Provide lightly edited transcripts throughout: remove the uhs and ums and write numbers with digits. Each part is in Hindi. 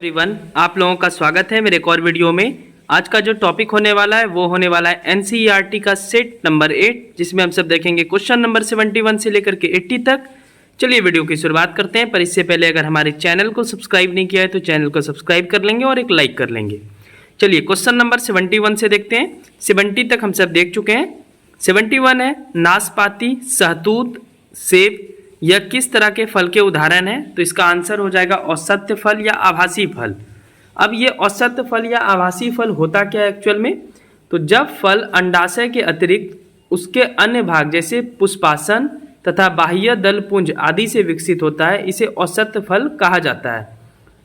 एवरीवन, आप लोगों का स्वागत है मेरे एक और वीडियो में। आज का जो टॉपिक होने वाला है वो होने वाला है एनसीईआरटी का सेट नंबर 8, जिसमें हम सब देखेंगे क्वेश्चन नंबर 71 से लेकर के 80 तक। चलिए वीडियो की शुरुआत करते हैं, पर इससे पहले अगर हमारे चैनल को सब्सक्राइब नहीं किया है तो चैनल को सब्सक्राइब कर लेंगे और एक लाइक कर लेंगे। चलिए क्वेश्चन नंबर 71 से देखते हैं। 70 तक हम सब देख चुके हैं। 71 है, नाशपाती, सहतूत, सेब यह किस तरह के फल के उदाहरण हैं? तो इसका आंसर हो जाएगा औसत्य फल या आभासी फल। अब ये औसत्य फल या आभासी फल होता क्या है एक्चुअल में? तो जब फल अंडाशय के अतिरिक्त उसके अन्य भाग जैसे पुष्पासन तथा बाह्य दलपुंज आदि से विकसित होता है, इसे औसत्य फल कहा जाता है।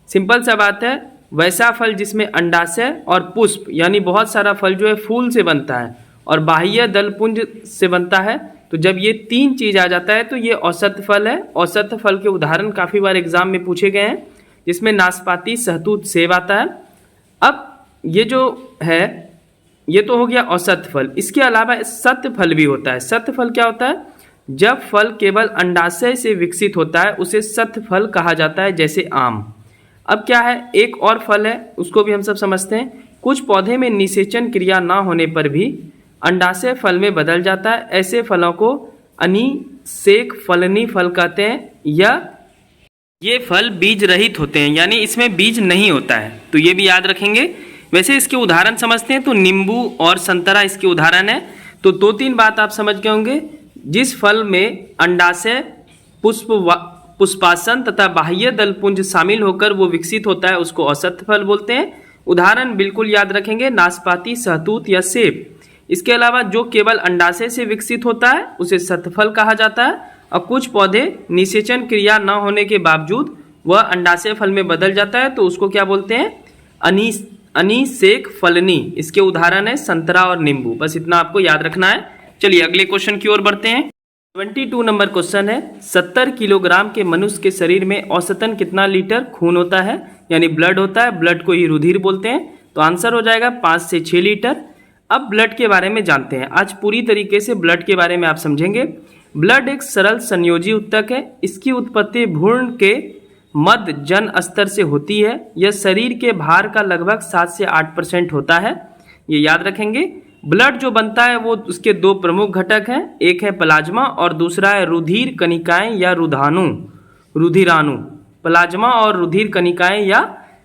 सिंपल सा बात है, वैसा फल जिसमें अंडाशय और पुष्प यानी बहुत सारा फल जो है फूल से बनता है और बाह्य दलपुंज से बनता है, तो जब ये तीन चीज आ जाता है तो ये औसत फल है। औसत फल के उदाहरण काफी बार एग्जाम में पूछे गए हैं, जिसमें नाशपाती, सहतूत, सेब आता है। अब ये जो है ये तो हो गया औसत फल। इसके अलावा सत्य फल भी होता है। सत्य फल क्या होता है? जब फल केवल अंडाशय से विकसित होता है उसे सत्य फल कहा जाता है, जैसे आम। अब क्या है, एक और फल है, उसको भी हम सब समझते हैं। कुछ पौधे में निषेचन क्रिया ना होने पर भी अंडाशय फल में बदल जाता है, ऐसे फलों को अनिषेक फलनी फल कहते हैं, या ये फल बीज रहित होते हैं, यानी इसमें बीज नहीं होता है, तो ये भी याद रखेंगे। वैसे इसके उदाहरण समझते हैं तो नींबू और संतरा इसके उदाहरण है। तो दो तीन बात आप समझ गए होंगे। जिस फल में अंडाशय, पुष्पासन तथा बाह्य दलपुंज शामिल होकर वो विकसित होता है उसको औसत फल बोलते हैं। उदाहरण बिल्कुल याद रखेंगे, नाशपाती, सहतूत या सेब। इसके अलावा जो केवल अंडाशय से विकसित होता है उसे सतफल कहा जाता है, और कुछ पौधे निषेचन क्रिया न होने के बावजूद वह अंडाशय फल में बदल जाता है तो उसको क्या बोलते हैं? अनिषेक फलनी। इसके उदाहरण है संतरा और नींबू। बस इतना आपको याद रखना है। चलिए अगले क्वेश्चन की ओर बढ़ते हैं। 72 नंबर क्वेश्चन है, 70 किलोग्राम के मनुष्य के शरीर में औसतन कितना लीटर खून होता है, यानी ब्लड होता है। ब्लड को ही रुधिर बोलते हैं, तो आंसर हो जाएगा 5 से 6 लीटर। अब ब्लड के बारे में जानते हैं। आज पूरी तरीके से ब्लड के बारे में आप समझेंगे। ब्लड एक सरल संयोजी उत्तक है। इसकी उत्पत्ति भ्रूण के मध्य जन स्तर से होती है। यह शरीर के भार का लगभग 7 से 8% होता है, ये याद रखेंगे। ब्लड जो बनता है वो उसके दो प्रमुख घटक हैं, एक है प्लाज्मा और दूसरा है रुधिर कणिकाएं या रुधिराणु। प्लाज्मा और रुधिर कणिकाएं या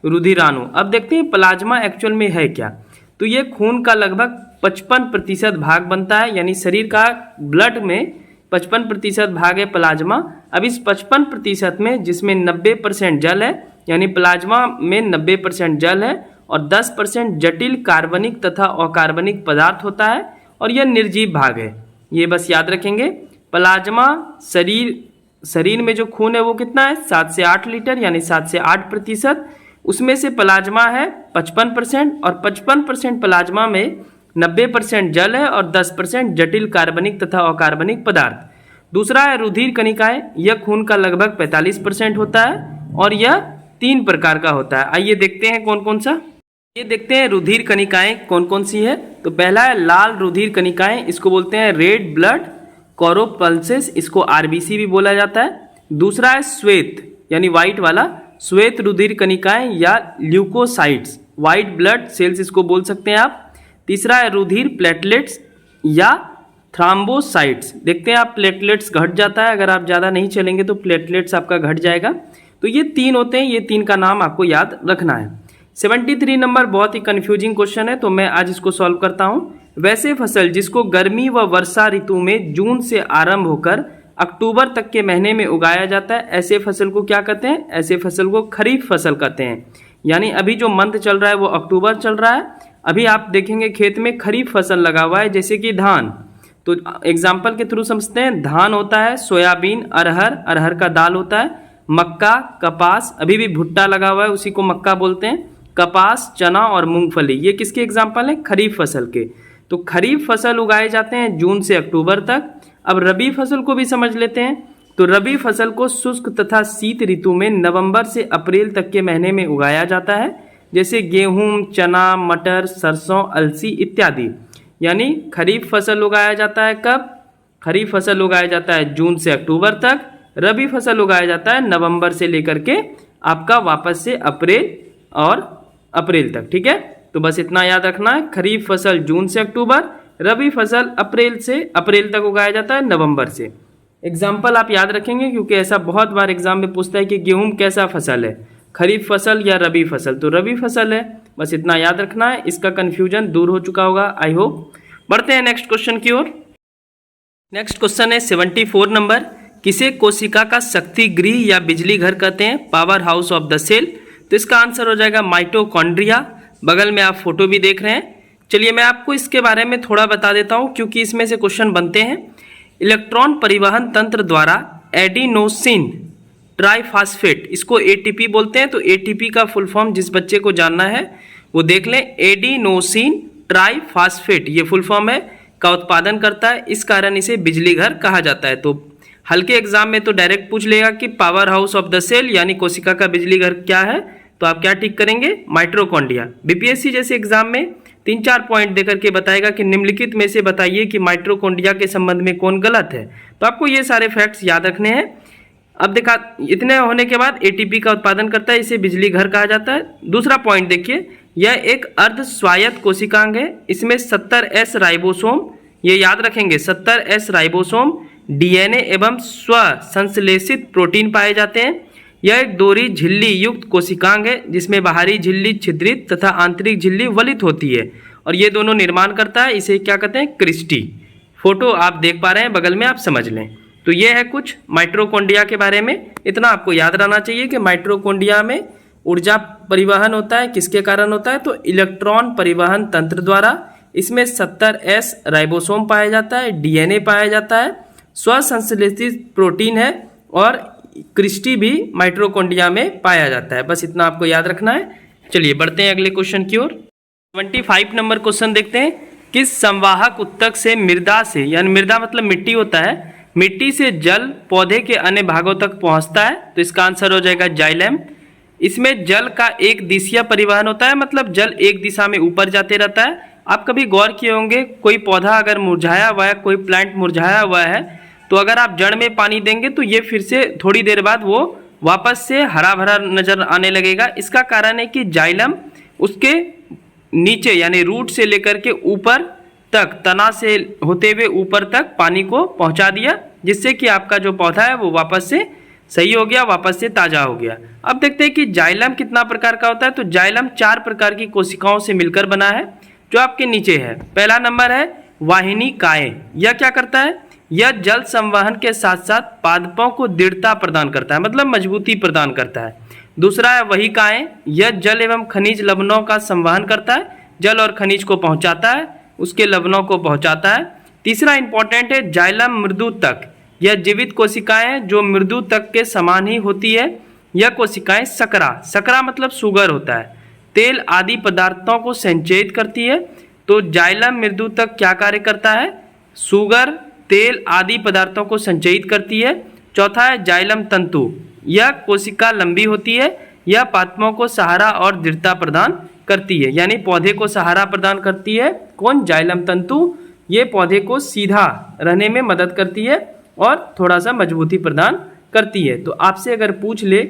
रुधिराणु। अब देखते हैं प्लाज्मा एक्चुअल में है क्या। तो ये खून का लगभग 55% भाग बनता है, यानी शरीर का ब्लड में 55% भाग है प्लाज्मा। अब इस 55% में जिसमें 90% जल है, यानी प्लाज्मा में 90% जल है और 10% जटिल कार्बनिक तथा अकार्बनिक पदार्थ होता है, और यह निर्जीव भाग है। ये बस याद रखेंगे। प्लाज्मा शरीर में जो खून है वो कितना है? 7 से 8 लीटर, यानी 7 से 8%। उसमें से प्लाज्मा है 55% और 55% प्लाज्मा में 90% जल है और 10% जटिल कार्बनिक तथा अकार्बनिक पदार्थ। दूसरा है रुधिर कणिकाएं। यह खून का लगभग 45% होता है और यह 3 प्रकार का होता है। आइए देखते हैं कौन कौन सा। ये देखते हैं रुधिर कणिकाएं कौन कौन सी है। तो पहला है लाल रुधिर कणिकाएं, इसको बोलते हैं रेड ब्लड कोरोपल्सेस, इसको आरबीसी भी बोला जाता है। दूसरा है श्वेत यानी व्हाइट वाला, श्वेत रुधिर कणिकाएं या ल्यूकोसाइट्स, व्हाइट ब्लड सेल्स इसको बोल सकते हैं आप। तीसरा है रुधिर प्लेटलेट्स या थ्राम्बोसाइट्स। देखते हैं आप, प्लेटलेट्स घट जाता है, अगर आप ज़्यादा नहीं चलेंगे तो प्लेटलेट्स आपका घट जाएगा। तो ये 3 होते हैं, ये 3 का नाम आपको याद रखना है। 73 नंबर बहुत ही कन्फ्यूजिंग क्वेश्चन है, तो मैं आज इसको सॉल्व करता हूँ। वैसे फसल जिसको गर्मी व वर्षा ऋतु में जून से आरंभ होकर अक्टूबर तक के महीने में उगाया जाता है, ऐसे फसल को क्या कहते हैं? ऐसे फसल को खरीफ फसल कहते हैं। यानी अभी जो मंथ चल रहा है वो अक्टूबर चल रहा है। अभी आप देखेंगे खेत में खरीफ फसल लगा हुआ है, जैसे कि धान। तो एग्जाम्पल के थ्रू समझते हैं। धान होता है, सोयाबीन, अरहर का दाल होता है, मक्का, कपास, अभी भी भुट्टा लगा हुआ है उसी को मक्का बोलते हैं, कपास, चना और मूंगफली। ये किसके एग्जाम्पल हैं? खरीफ फसल के। तो खरीफ फसल उगाए जाते हैं जून से अक्टूबर तक। अब रबी फसल को भी समझ लेते हैं। तो रबी फसल को शुष्क तथा शीत ऋतु में नवंबर से अप्रैल तक के महीने में उगाया जाता है, जैसे गेहूं, चना, मटर, सरसों, अलसी इत्यादि। यानी खरीफ फसल उगाया जाता है कब? खरीफ फसल उगाया जाता है जून से अक्टूबर तक। रबी फसल उगाया जाता है नवंबर से लेकर के आपका वापस से अप्रैल और अप्रैल तक। ठीक है, तो बस इतना याद रखना है। खरीफ फसल जून से अक्टूबर, रबी फसल अप्रैल तक उगाया जाता है, नवंबर से। एग्जाम्पल आप याद रखेंगे क्योंकि ऐसा बहुत बार एग्जाम में पूछता है कि गेहूं कैसा फसल है, खरीफ फसल या रबी फसल, तो रबी फसल है। बस इतना याद रखना है, इसका कन्फ्यूजन दूर हो चुका होगा आई होप। बढ़ते हैं नेक्स्ट क्वेश्चन की ओर। नेक्स्ट क्वेश्चन है 74 नंबर। किसे कोशिका का शक्ति गृह या बिजली घर कहते हैं? Power house of the cell. तो इसका आंसर हो जाएगा माइटोकॉन्ड्रिया। बगल में आप फोटो भी देख रहे हैं। चलिए मैं आपको इसके बारे में थोड़ा बता देता हूं क्योंकि इसमें से क्वेश्चन बनते हैं। इलेक्ट्रॉन परिवहन तंत्र द्वारा एडिनोसिन ट्राइफॉस्फेट, इसको एटीपी बोलते हैं। तो एटीपी का फुल फॉर्म जिस बच्चे को जानना है वो देख लें। एडिनोसिन ट्राइफॉस्फेट ये फुल फॉर्म है, का उत्पादन करता है, इस कारण इसे बिजली घर कहा जाता है। तो हल्के एग्जाम में तो डायरेक्ट पूछ लेगा कि power house of the cell यानी कोशिका का बिजली घर क्या है, तो आप क्या टिक करेंगे? माइटोकॉन्ड्रिया। बीपीएससी जैसे एग्जाम में 3-4 पॉइंट देकर के बताएगा कि निम्नलिखित में से बताइए कि माइटोकॉन्ड्रिया के संबंध में कौन गलत है। तो आपको ये सारे फैक्ट्स याद रखने हैं। अब देखा, इतने होने के बाद एटीपी का उत्पादन करता है, इसे बिजली घर कहा जाता है। दूसरा पॉइंट देखिए, यह एक अर्ध स्वायत्त कोशिकांग है। इसमें 70S राइबोसोम, ये याद रखेंगे, 70S राइबोसोम, डीएनए एवं स्व संश्लेषित प्रोटीन पाए जाते हैं। यह एक दोहरी झिल्ली युक्त कोशिकांग है जिसमें बाहरी झिल्ली छिद्रित तथा आंतरिक झिल्ली वलित होती है और ये दोनों निर्माण करता है। इसे क्या कहते हैं? क्रिस्टी। फोटो आप देख पा रहे हैं, बगल में आप समझ लें। तो ये है कुछ माइटोकॉन्ड्रिया के बारे में। इतना आपको याद रहना चाहिए कि माइटोकॉन्ड्रिया में ऊर्जा परिवहन होता है, किसके कारण होता है? तो इलेक्ट्रॉन परिवहन तंत्र द्वारा। इसमें 70S राइबोसोम पाया जाता है, डीएनए पाया जाता है, स्वसंश्लेषित प्रोटीन है और क्रिस्टी भी माइटोकॉन्ड्रिया में पाया जाता है। बस इतना आपको याद रखना है। चलिए बढ़ते हैं अगले क्वेश्चन की ओर। 25 नंबर क्वेश्चन देखते हैं। किस संवाहक उत्तक से मृदा से, यानी मृदा मतलब मिट्टी होता है, मिट्टी से जल पौधे के अन्य भागों तक पहुंचता है? तो इसका आंसर हो जाएगा जाइलम। इसमें जल का एक दिशीय परिवहन होता है, मतलब जल एक दिशा में ऊपर जाते रहता है। आप कभी गौर किए होंगे, कोई पौधा अगर मुरझाया हुआ है, कोई प्लांट मुरझाया हुआ है, तो अगर आप जड़ में पानी देंगे तो ये फिर से थोड़ी देर बाद वो वापस से हरा भरा नजर आने लगेगा। इसका कारण है कि जाइलम उसके नीचे यानी रूट से लेकर के ऊपर तक, तना से होते हुए ऊपर तक पानी को पहुंचा दिया, जिससे कि आपका जो पौधा है वो वापस से सही हो गया, वापस से ताजा हो गया। अब देखते हैं कि जाइलम कितना प्रकार का होता है। तो जाइलम 4 प्रकार की कोशिकाओं से मिलकर बना है, जो आपके नीचे है। पहला नंबर है वाहिनिकाएं। यह क्या करता है? यह जल संवहन के साथ साथ पादपों को दृढ़ता प्रदान करता है, मतलब मजबूती प्रदान करता है। दूसरा है वहिकाएं। यह जल एवं खनिज लवणों का संवहन करता है, जल और खनिज को पहुंचाता है, उसके लवणों को पहुंचाता है। तीसरा इंपॉर्टेंट है जाइलम मृदु तक। यह जीवित कोशिकाएं हैं जो मृदु तक के समान ही होती है। यह कोशिकाएं सकरा मतलब सुगर होता है, तेल आदि पदार्थों को संचयित करती है। तो जाइलम मृदु तक क्या कार्य करता है? सुगर, तेल आदि पदार्थों को संचयित करती है। चौथा है जाइलम तंतु। यह कोशिका लंबी होती है, यह पादपों को सहारा और दृढ़ता प्रदान करती है, यानी पौधे को सहारा प्रदान करती है। कौन? जाइलम तंतु। ये पौधे को सीधा रहने में मदद करती है और थोड़ा सा मजबूती प्रदान करती है। तो आपसे अगर पूछ ले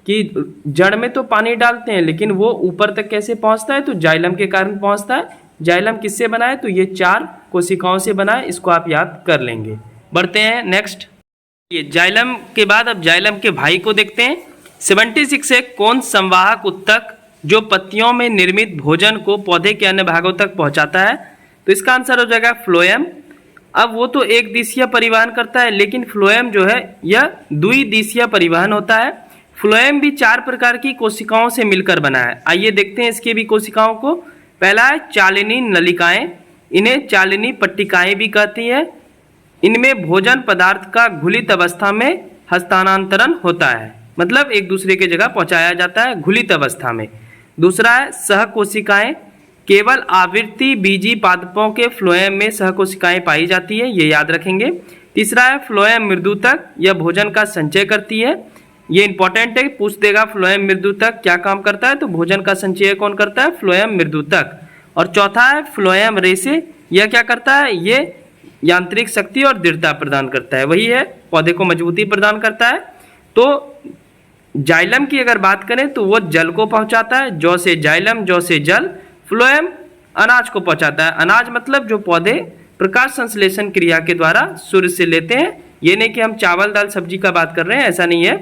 कि जड़ में तो पानी डालते हैं लेकिन वो ऊपर तक कैसे पहुंचता है, तो जाइलम के कारण पहुंचता है। जाइलम किससे बना है? तो ये 4 कोशिकाओं से बना है, इसको आप याद कर लेंगे। बढ़ते हैं नेक्स्ट। ये जाइलम के बाद अब जाइलम के भाई को देखते हैं। 76 है कौन संवाहक उत्तक जो पत्तियों में निर्मित भोजन को पौधे के अन्य भागों तक पहुंचाता है? तो इसका आंसर हो जाएगा फ्लोएम। अब वो तो एक दिशीय परिवहन करता है, लेकिन फ्लोएम जो है यह द्विदिशीय परिवहन होता है। फ्लोएम भी 4 प्रकार की कोशिकाओं से मिलकर बना है। आइए देखते हैं इसके भी कोशिकाओं को। पहला है चालिनी नलिकाएं। इन्हें चालिनी पट्टिकाएं भी कहती हैं। इनमें भोजन पदार्थ का घुलित अवस्था में हस्तांतरण होता है, मतलब एक दूसरे के जगह पहुंचाया जाता है घुलित अवस्था में। दूसरा है सहकोशिकाएं। केवल आवृत्ति बीजी पादपों के फ्लोएम में सहकोशिकाएं पाई जाती है, ये याद रखेंगे। तीसरा है फ्लोएम मृदुतक। यह भोजन का संचय करती है, ये इंपॉर्टेंट है, पूछ देगा फ्लोएम मृदुतक क्या काम करता है, तो भोजन का संचय कौन करता है? फ्लोएम मृदुतक। और चौथा है फ्लोएम रेसे। यह क्या करता है? ये यांत्रिक शक्ति और दृढ़ता प्रदान करता है, वही है पौधे को मजबूती प्रदान करता है। तो जाइलम की अगर बात करें तो वो जल को पहुंचाता है, जौ से जाइलम, जौ से जल। फ्लोएम अनाज को पहुंचाता है। अनाज मतलब जो पौधे प्रकाश संश्लेषण क्रिया के द्वारा सूर्य से लेते हैं। ये नहीं कि हम चावल दाल सब्जी का बात कर रहे हैं, ऐसा नहीं है।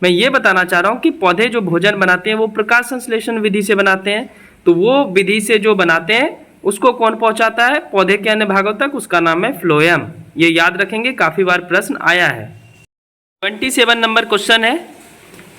मैं ये बताना चाह रहा हूँ कि पौधे जो भोजन बनाते हैं वो प्रकाश संश्लेषण विधि से बनाते हैं। तो वो विधि से जो बनाते हैं उसको कौन पहुंचाता है पौधे के अन्य भागों तक, उसका नाम है फ्लोएम। ये याद रखेंगे, काफी बार प्रश्न आया है। 27 नंबर क्वेश्चन है,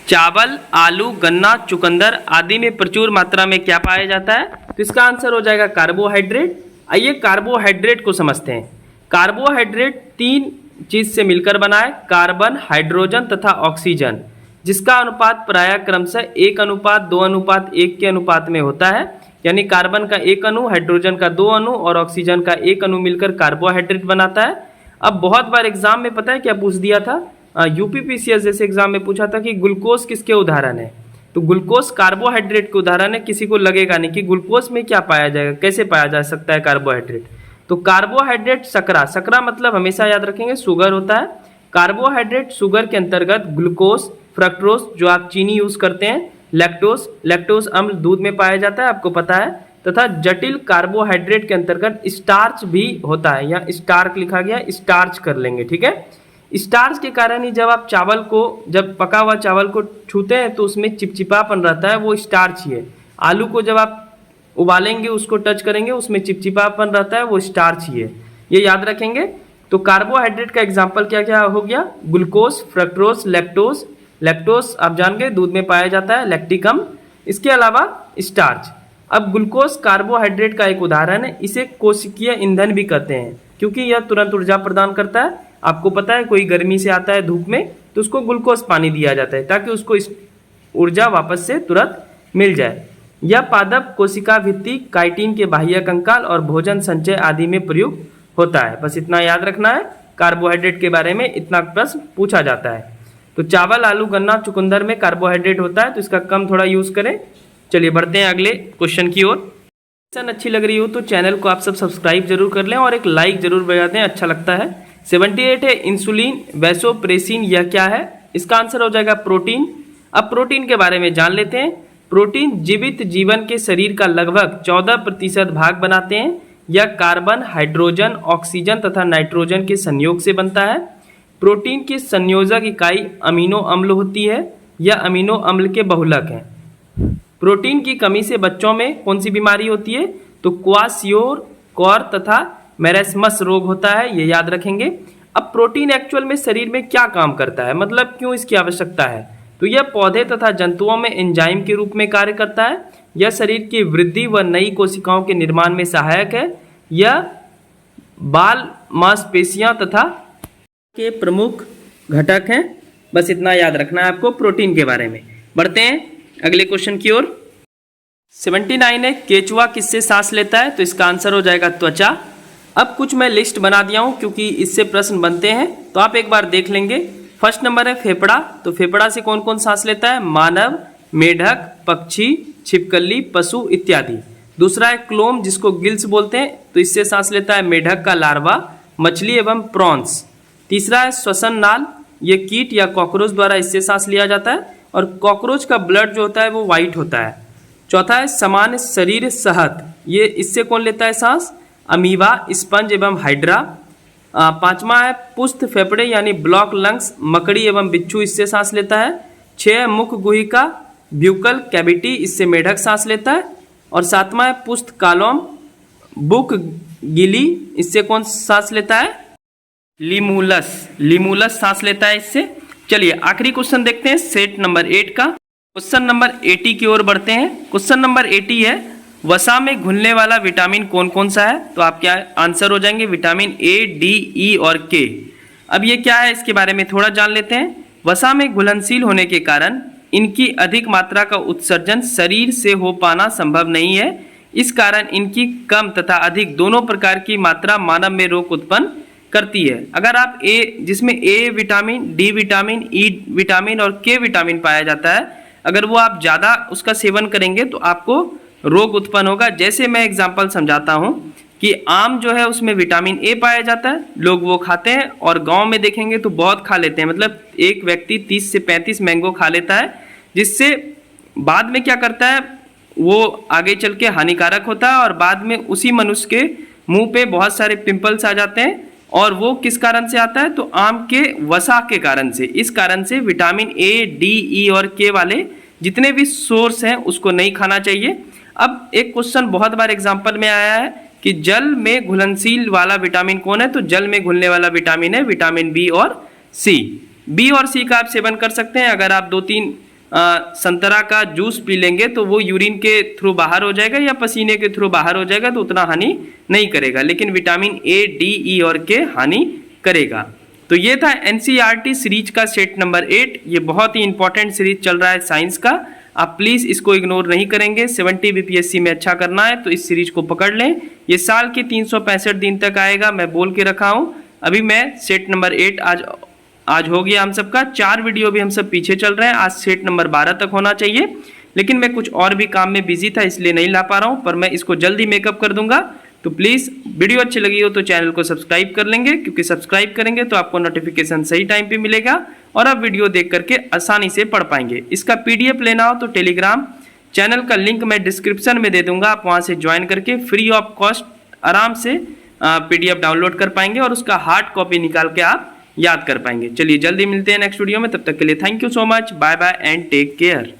चावल, आलू, गन्ना, चुकंदर आदि में प्रचुर मात्रा में क्या पाया जाता है? तो इसका आंसर हो जाएगा कार्बोहाइड्रेट। आइए कार्बोहाइड्रेट को समझते हैं। कार्बोहाइड्रेट 3 चीज से मिलकर बना है, कार्बन, हाइड्रोजन तथा ऑक्सीजन, जिसका अनुपात प्रायः क्रमशः 1:2:1 के अनुपात में होता है। यानी कार्बन का 1 अणु, हाइड्रोजन का 2 अणु और ऑक्सीजन का 1 अणु मिलकर कार्बोहाइड्रेट बनाता है। अब बहुत बार एग्जाम में पता है क्या पूछ दिया था, यूपीपीसीएस जैसे एग्जाम में पूछा था कि ग्लूकोज किसके उदाहरण है? तो ग्लूकोज कार्बोहाइड्रेट के उदाहरण है। किसी को लगेगा नहीं कि ग्लूकोज में क्या पाया जाएगा, कैसे पाया जा सकता है कार्बोहाइड्रेट। तो कार्बोहाइड्रेट शकरा, शकरा मतलब हमेशा याद रखेंगे शुगर होता है। कार्बोहाइड्रेट शुगर के अंतर्गत ग्लूकोज, फ्रक्टोज जो आप चीनी यूज करते हैं, लैक्टोज, लैक्टोज अम्ल दूध में पाया जाता है, आपको पता है, तथा जटिल कार्बोहाइड्रेट के अंतर्गत स्टार्च भी होता है। यहाँ स्टार्च लिखा गया, स्टार्च कर लेंगे, ठीक है। स्टार्च के कारण ही जब आप चावल को, जब पका हुआ चावल को छूते हैं तो उसमें चिपचिपापन रहता है, वो स्टार्च ही है। आलू को जब आप उबालेंगे, उसको टच करेंगे, उसमें चिपचिपापन रहता है, वो स्टार्च ही है। ये याद रखेंगे। तो कार्बोहाइड्रेट का एग्जाम्पल क्या क्या हो गया? Glucose, fructose, lactose. लैक्टोज आप जान गए दूध में पाया जाता है, लैक्टिक अम्ल। इसके अलावा स्टार्च। अब ग्लूकोज कार्बोहाइड्रेट का एक उदाहरण है। इसे कोशिकीय ईंधन भी कहते हैं क्योंकि यह तुरंत ऊर्जा प्रदान करता है। आपको पता है कोई गर्मी से आता है धूप में तो उसको ग्लूकोज पानी दिया जाता है ताकि उसको ऊर्जा वापस से तुरंत मिल जाए। यह पादप कोशिका भित्ति, काइटिन के बाह्य कंकाल और भोजन संचय आदि में प्रयुक्त होता है। बस इतना याद रखना है। कार्बोहाइड्रेट के बारे में इतना प्रश्न पूछा जाता है। तो चावल, आलू, गन्ना, चुकंदर में कार्बोहाइड्रेट होता है, तो इसका कम थोड़ा यूज करें। चलिए बढ़ते हैं अगले क्वेश्चन की ओर। अच्छी लग रही हो तो चैनल को आप सब सब्सक्राइब जरूर कर लें और एक लाइक जरूर बजा दें, अच्छा लगता है। 78 है, इंसुलिन, वैसोप्रेसिन, यह क्या है? इसका आंसर हो जाएगा प्रोटीन। अब प्रोटीन के बारे में जान लेते हैं। प्रोटीन जीवित जीवन के शरीर का लगभग 14% भाग बनाते हैं। यह कार्बन, हाइड्रोजन, ऑक्सीजन तथा नाइट्रोजन के संयोग से बनता है। प्रोटीन की संयोजक इकाई अमीनो अम्ल होती है। यह अमीनो अम्ल के बहुलक हैं। प्रोटीन की कमी से बच्चों में कौन सी बीमारी होती है? तो क्वाशियोर तथा मेरेस्मस रोग होता है, ये याद रखेंगे। अब प्रोटीन एक्चुअल में शरीर में क्या काम करता है, मतलब क्यों इसकी आवश्यकता है? तो यह पौधे तथा जंतुओं में एंजाइम के रूप में कार्य करता है। यह शरीर की वृद्धि व नई कोशिकाओं के निर्माण में सहायक है। यह बाल, मांसपेशियां तथा के प्रमुख घटक हैं। बस इतना याद रखना है आपको प्रोटीन के बारे में। बढ़ते हैं अगले क्वेश्चन की ओर। 79 है, केचुआ किससे सांस लेता है? तो इसका आंसर हो जाएगा त्वचा। अब कुछ मैं लिस्ट बना दिया हूं क्योंकि इससे प्रश्न बनते हैं, तो आप एक बार देख लेंगे। फर्स्ट नंबर है फेफड़ा। तो फेफड़ा से कौन कौन सांस लेता है? मानव, मेढक, पक्षी, छिपकली, पशु इत्यादि। दूसरा है क्लोम, जिसको गिल्स बोलते हैं, तो इससे सांस लेता है मेढक का लार्वा, मछली एवं प्रॉन्स। तीसरा है श्वसन नाल, ये कीट या कॉकरोच द्वारा इससे सांस लिया जाता है और कॉकरोच का ब्लड जो होता है वो व्हाइट होता है। चौथा है सामान्य शरीर सहत, ये इससे कौन लेता है सांस? अमीबा, स्पंज एवं हाइड्रा। पांचवा है पुस्त फेफड़े यानी ब्लॉक लंग्स, मकड़ी एवं बिच्छू इससे सांस लेता है। 6 मुख गुहिका, ब्यूकल कैविटी, इससे मेढक सांस लेता है। और 7वां है पुस्त कालोम, बुक गिली, इससे कौन सांस लेता है? लिमूलस, लिमूलस सांस लेता है इससे। चलिए आखिरी क्वेश्चन देखते हैं, सेट नंबर 8 का। क्वेश्चन नंबर 80 की ओर बढ़ते हैं। क्वेश्चन नंबर 80 है, वसा में घुलने वाला विटामिन कौन कौन सा है? तो आप क्या आंसर हो जाएंगे? विटामिन ए, डी, ई और के। अब ये क्या है इसके बारे में थोड़ा जान लेते हैं। वसा में घुलनशील होने के कारण इनकी अधिक मात्रा का उत्सर्जन शरीर से हो पाना संभव नहीं है। इस कारण इनकी कम तथा अधिक दोनों प्रकार की मात्रा मानव में रोग उत्पन्न करती है। अगर आप जिसमें A vitamin, D vitamin, E vitamin और के विटामिन पाया जाता है, अगर वो आप ज़्यादा उसका सेवन करेंगे तो आपको रोग उत्पन्न होगा। जैसे मैं एग्जाम्पल समझाता हूँ कि आम जो है उसमें विटामिन ए पाया जाता है, लोग वो खाते हैं, और गांव में देखेंगे तो बहुत खा लेते हैं, मतलब एक व्यक्ति 30 से 35 मैंगो खा लेता है, जिससे बाद में क्या करता है वो आगे चल के हानिकारक होता है, और बाद में उसी मनुष्य के मुंह पे बहुत सारे पिंपल्स आ जाते हैं। और वो किस कारण से आता है, तो आम के वसा के कारण से। इस कारण से विटामिन ए, डी, ई और के वाले जितने भी सोर्स हैं उसको नहीं खाना चाहिए। अब एक क्वेश्चन बहुत बार एग्जाम्पल में आया है कि जल में घुलनशील वाला विटामिन कौन है, तो जल में घुलने वाला विटामिन है विटामिन बी और सी। बी और सी का आप सेवन कर सकते हैं। अगर आप 2-3 संतरा का जूस पी लेंगे तो वो यूरिन के थ्रू बाहर हो जाएगा या पसीने के थ्रू बाहर हो जाएगा, तो उतना हानि नहीं करेगा, लेकिन विटामिन ए, डी, ई और के हानि करेगा। तो ये था एनसीईआरटी सीरीज का सेट नंबर 8। ये बहुत ही इंपॉर्टेंट सीरीज चल रहा है साइंस का, आप प्लीज़ इसको इग्नोर नहीं करेंगे। 70 बीपीएससी में अच्छा करना है तो इस सीरीज को पकड़ लें। ये साल के 365 दिन तक आएगा, मैं बोल के रखा हूँ। अभी मैं सेट नंबर 8 आज हो गया हम सबका। 4 वीडियो भी हम सब पीछे चल रहे हैं, आज सेट नंबर 12 तक होना चाहिए, लेकिन मैं कुछ और भी काम में बिजी था इसलिए नहीं ला पा रहा हूँ, पर मैं इसको जल्दी मेकअप कर दूंगा। तो प्लीज़ वीडियो अच्छी लगी हो तो चैनल को सब्सक्राइब कर लेंगे, क्योंकि सब्सक्राइब करेंगे तो आपको नोटिफिकेशन सही टाइम पे मिलेगा और आप वीडियो देख करके आसानी से पढ़ पाएंगे। इसका पीडीएफ लेना हो तो टेलीग्राम चैनल का लिंक मैं डिस्क्रिप्शन में दे दूंगा, आप वहाँ से ज्वाइन करके फ्री ऑफ कॉस्ट आराम से पीडीएफ डाउनलोड कर पाएंगे और उसका हार्ड कॉपी निकाल के आप याद कर पाएंगे। चलिए जल्दी मिलते हैं नेक्स्ट वीडियो में, तब तक के लिए thank you so much, bye bye and take care.